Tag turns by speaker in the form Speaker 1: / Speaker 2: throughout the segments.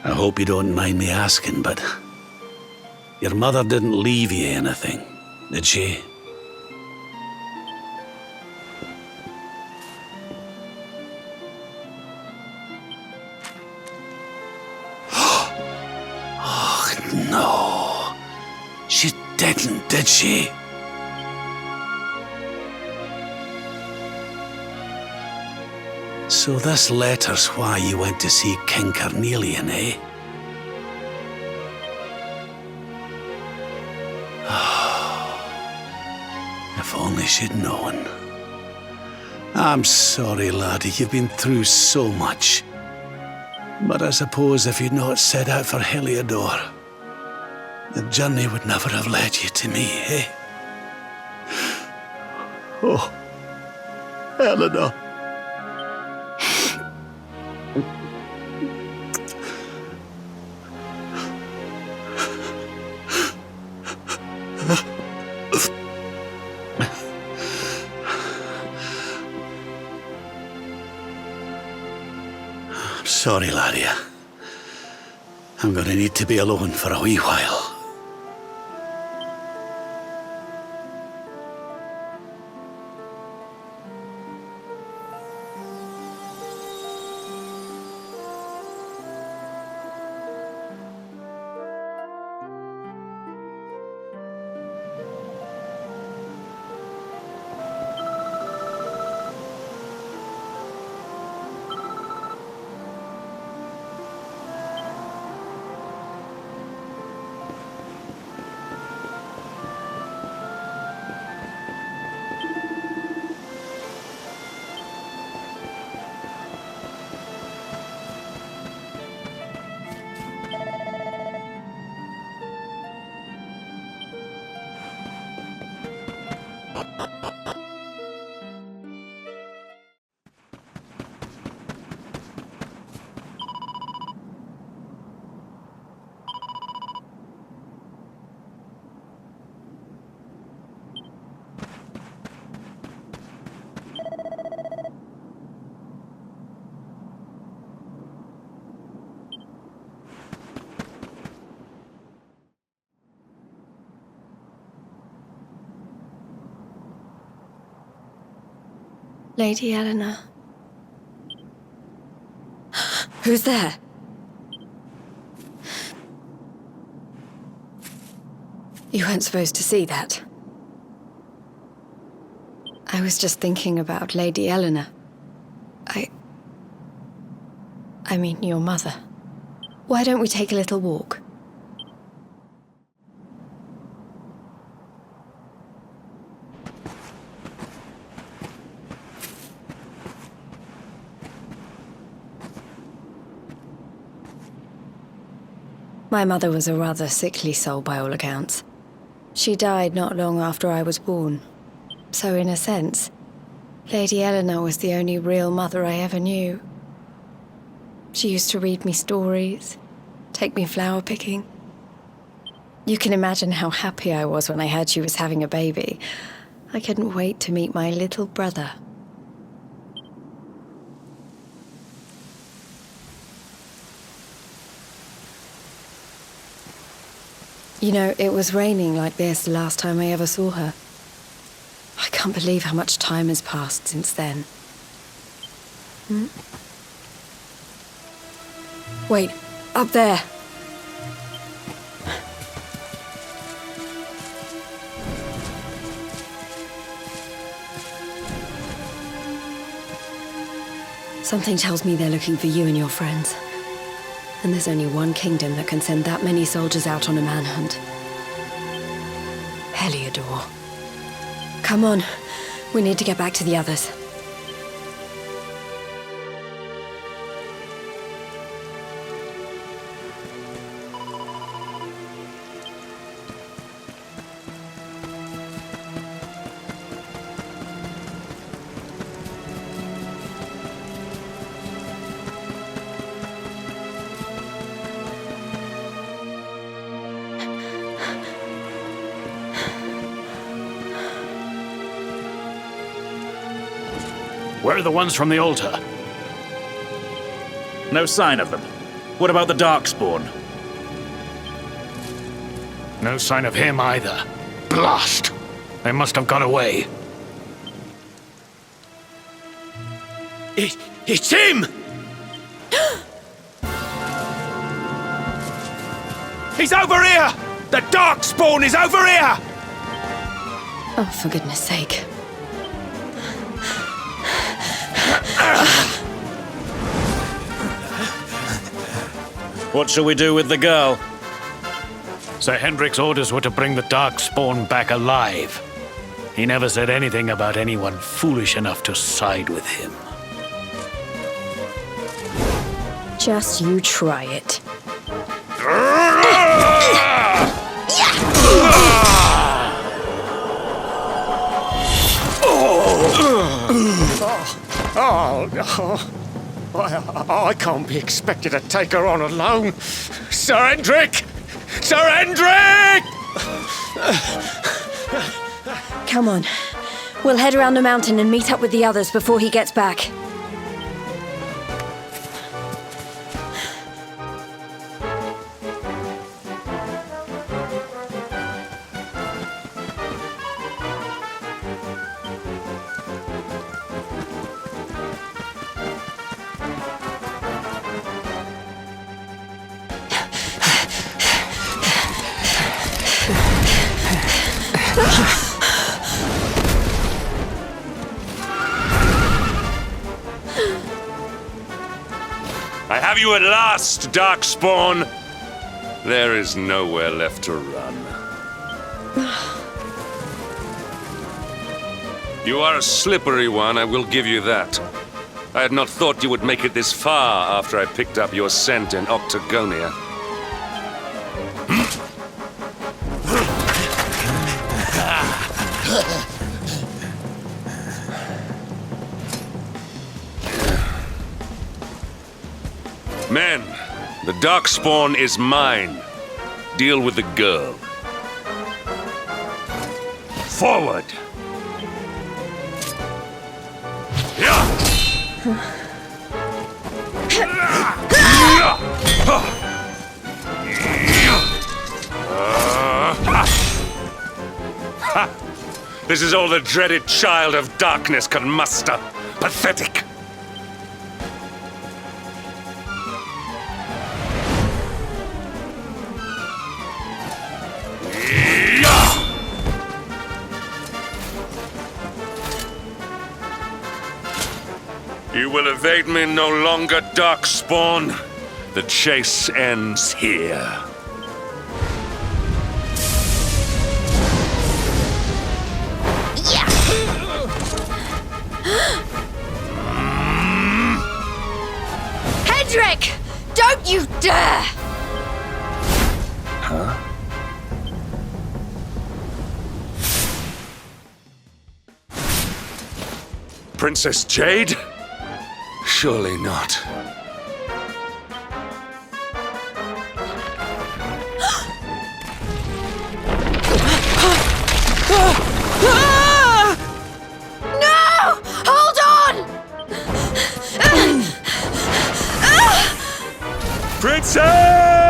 Speaker 1: I hope you don't mind me asking, but your mother didn't leave you anything, did she? Oh, no. She didn't, did she? So this letter's why you went to see King Carnelian, eh? If only she'd known. I'm sorry, laddie, you've been through so much. But I suppose if you'd not set out for Heliodor, the journey would never have led you to me, eh? Oh, Eleanor. Sorry, laddie. I'm gonna need to be alone for a wee while.
Speaker 2: Lady Eleanor. Who's there? You weren't supposed to see that. I was just thinking about Lady Eleanor. I mean, your mother. Why don't we take a little walk? My mother was a rather sickly soul by all accounts. She died not long after I was born. So in a sense, Lady Eleanor was the only real mother I ever knew. She used to read me stories, take me flower picking. You can imagine how happy I was when I heard she was having a baby. I couldn't wait to meet my little brother. You know, it was raining like this the last time I ever saw her. I can't believe how much time has passed since then. Wait, up there! Something tells me they're looking for you and your friends. And there's only one kingdom that can send that many soldiers out on a manhunt. Heliodor. Come on, we need to get back to the others.
Speaker 3: Where are the ones from the altar? No sign of them. What about the Darkspawn?
Speaker 4: No sign of him either. Blast! They must have got away.
Speaker 3: It's him! He's over here! The Darkspawn is over here!
Speaker 2: Oh, for goodness sake.
Speaker 3: What shall we do with the girl?
Speaker 4: Sir Hendrik's orders were to bring the Darkspawn back alive. He never said anything about anyone foolish enough to side with him.
Speaker 2: Just you try it.
Speaker 5: I can't be expected to take her on alone. Sir Hendrik! Sir Hendrik!
Speaker 2: Come on. We'll head around the mountain and meet up with the others before he gets back.
Speaker 6: I have you at last, Darkspawn! There is nowhere left to run. You are a slippery one, I will give you that. I had not thought you would make it this far after I picked up your scent in Octagonia. Men, the Darkspawn is mine. Deal with the girl. Forward! This is all the dreaded child of darkness can muster. Pathetic! You will evade me no longer, Darkspawn. The chase ends here.
Speaker 2: Hendrik! Don't you dare!
Speaker 6: Huh? Princess Jade? Surely not.
Speaker 2: No! Hold on!
Speaker 6: Princess!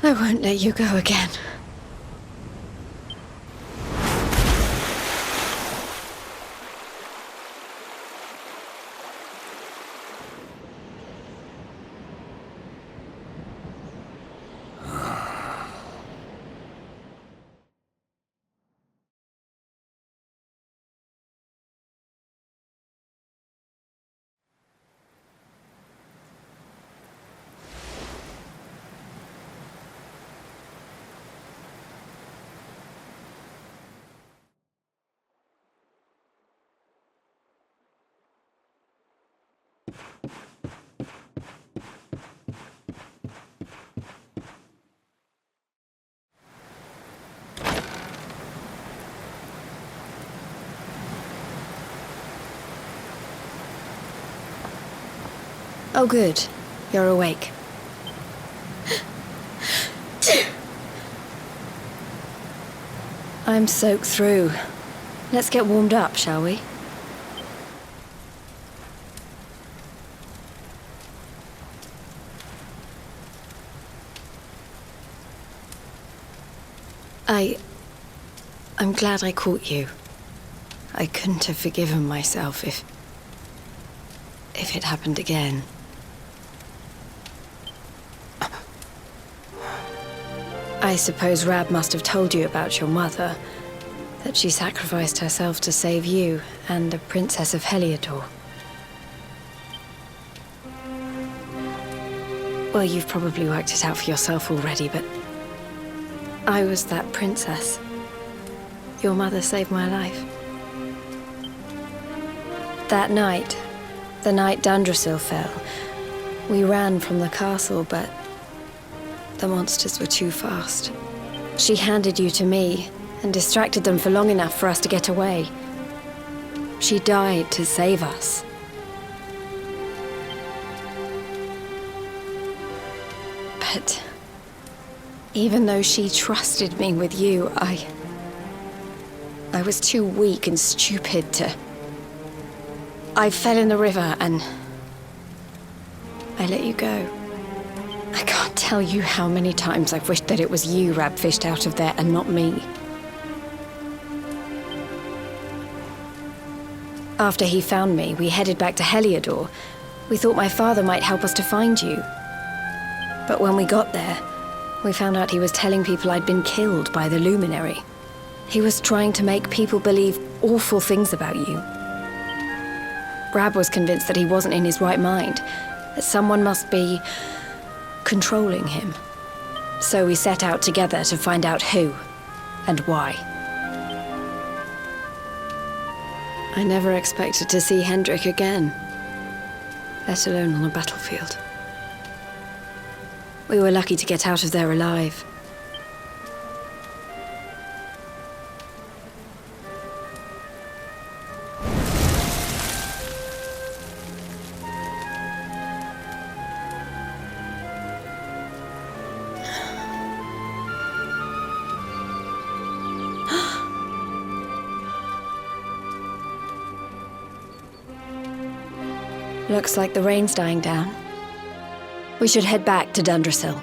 Speaker 2: I won't let you go again. Oh, good. You're awake. I'm soaked through. Let's get warmed up, shall we? I'm glad I caught you. I couldn't have forgiven myself if it happened again. I suppose Rab must have told you about your mother, that she sacrificed herself to save you and the Princess of Heliodor. Well, you've probably worked it out for yourself already, but I was that princess. Your mother saved my life. That night, the night Dundrasil fell, we ran from the castle, but the monsters were too fast. She handed you to me and distracted them for long enough for us to get away. She died to save us. But even though she trusted me with you, I was too weak and stupid to... I fell in the river and I let you go. I can't tell you how many times I've wished that it was you Rab fished out of there and not me. After he found me, we headed back to Heliodor. We thought my father might help us to find you. But when we got there, we found out he was telling people I'd been killed by the Luminary. He was trying to make people believe awful things about you. Rab was convinced that he wasn't in his right mind, that someone must be controlling him. So we set out together to find out who and why. I never expected to see Hendrik again, let alone on a battlefield. We were lucky to get out of there alive. Looks like the rain's dying down. We should head back to Dundrasil.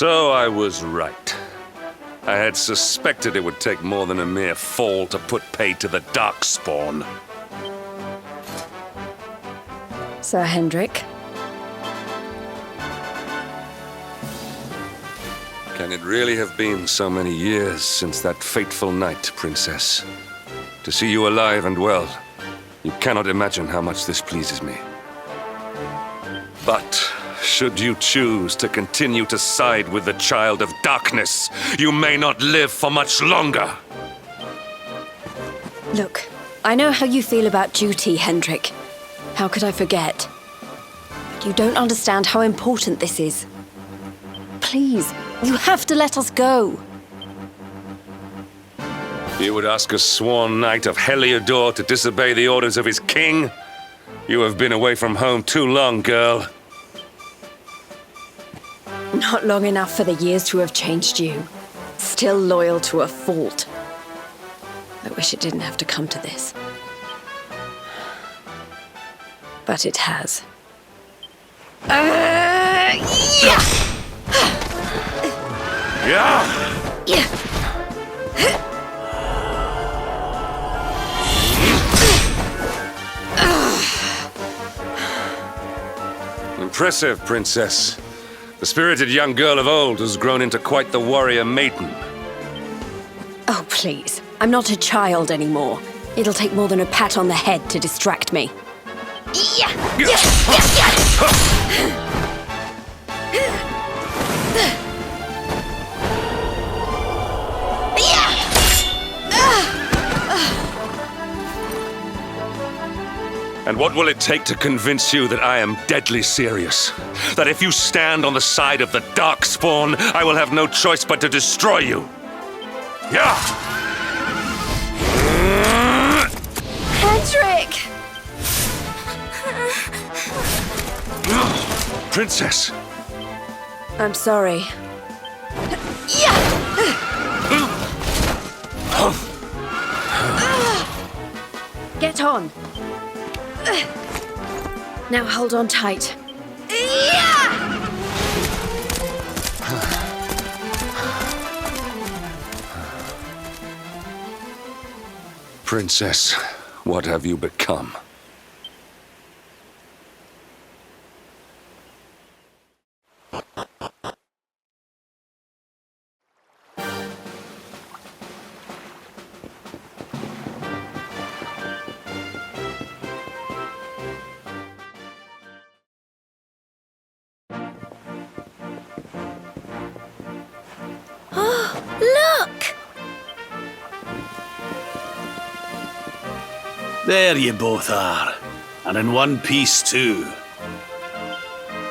Speaker 6: So I was right. I had suspected it would take more than a mere fall to put pay to the Darkspawn.
Speaker 2: Sir Hendrik.
Speaker 6: Can it really have been so many years since that fateful night, Princess? To see you alive and well, you cannot imagine how much this pleases me. But should you choose to continue to side with the Child of Darkness, you may not live for much longer.
Speaker 2: Look, I know how you feel about duty, Hendrik. How could I forget? But you don't understand how important this is. Please, you have to let us go.
Speaker 6: You would ask a sworn knight of Heliodor to disobey the orders of his king? You have been away from home too long, girl.
Speaker 2: Not long enough for the years to have changed you. Still loyal to a fault. I wish it didn't have to come to this. But it has.
Speaker 6: Impressive, Princess. The spirited young girl of old has grown into quite the warrior maiden.
Speaker 7: Oh, please. I'm not a child anymore. It'll take more than a pat on the head to distract me.
Speaker 6: And what will it take to convince you that I am deadly serious? That if you stand on the side of the Darkspawn, I will have no choice but to destroy you? Yeah!
Speaker 7: Hendrik!
Speaker 6: Princess!
Speaker 7: I'm sorry. Get on. Now hold on tight.
Speaker 6: Princess, what have you become?
Speaker 7: Look!
Speaker 1: There you both are. And in one piece, too.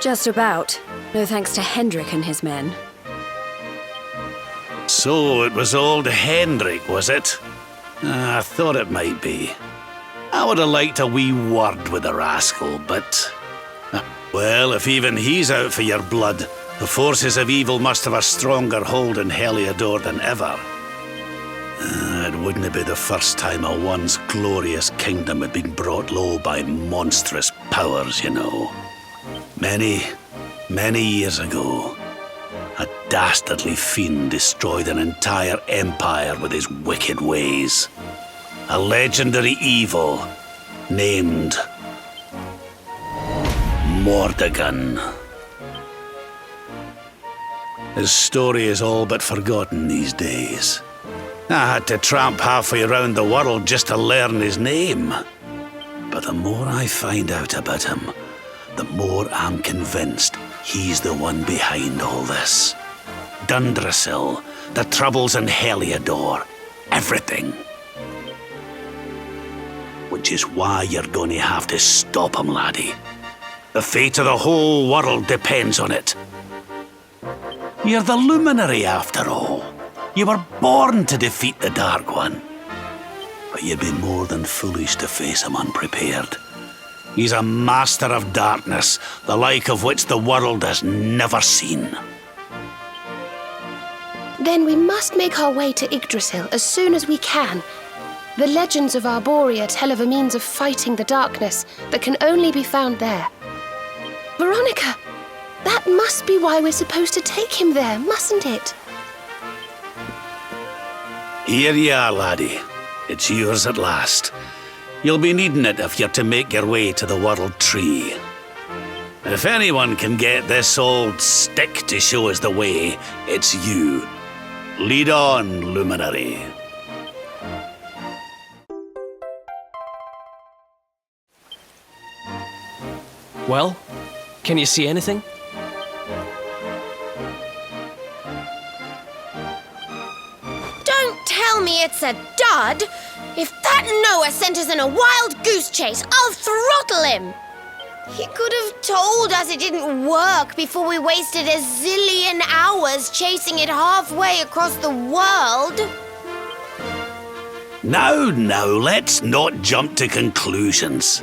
Speaker 7: Just about. No thanks to Hendrik and his men.
Speaker 1: So it was old Hendrik, was it? I thought it might be. I would have liked a wee word with the rascal, but... Well, if even he's out for your blood, the forces of evil must have a stronger hold in Heliodor than ever. It wouldn't be the first time a once glorious kingdom had been brought low by monstrous powers, you know. Many years ago, a dastardly fiend destroyed an entire empire with his wicked ways. A legendary evil named Mordegon. His story is all but forgotten these days. I had to tramp halfway around the world just to learn his name. But the more I find out about him, the more I'm convinced he's the one behind all this. Dundrasil, the troubles in Heliodor, everything. Which is why you're going to have to stop him, laddie. The fate of the whole world depends on it. You're the luminary, after all. You were born to defeat the Dark One. But you'd be more than foolish to face him unprepared. He's a master of darkness, the like of which the world has never seen.
Speaker 8: Then we must make our way to Yggdrasil as soon as we can. The legends of Arborea tell of a means of fighting the darkness that can only be found there. Veronica, that must be why we're supposed to take him there, mustn't it?
Speaker 1: Here you are, laddie. It's yours at last. You'll be needing it if you're to make your way to the World Tree. If anyone can get this old stick to show us the way, it's you. Lead on, Luminary.
Speaker 9: Well, can you see anything?
Speaker 10: Don't tell me it's a dud! If that Noah sent us in a wild goose chase, I'll throttle him! He could have told us it didn't work before we wasted a zillion hours chasing it halfway across the world.
Speaker 1: Now, let's not jump to conclusions.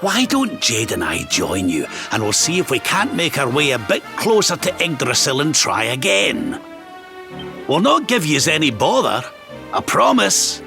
Speaker 1: Why don't Jade and I join you, and we'll see if we can't make our way a bit closer to Yggdrasil and try again. We'll not give yous any bother, I promise.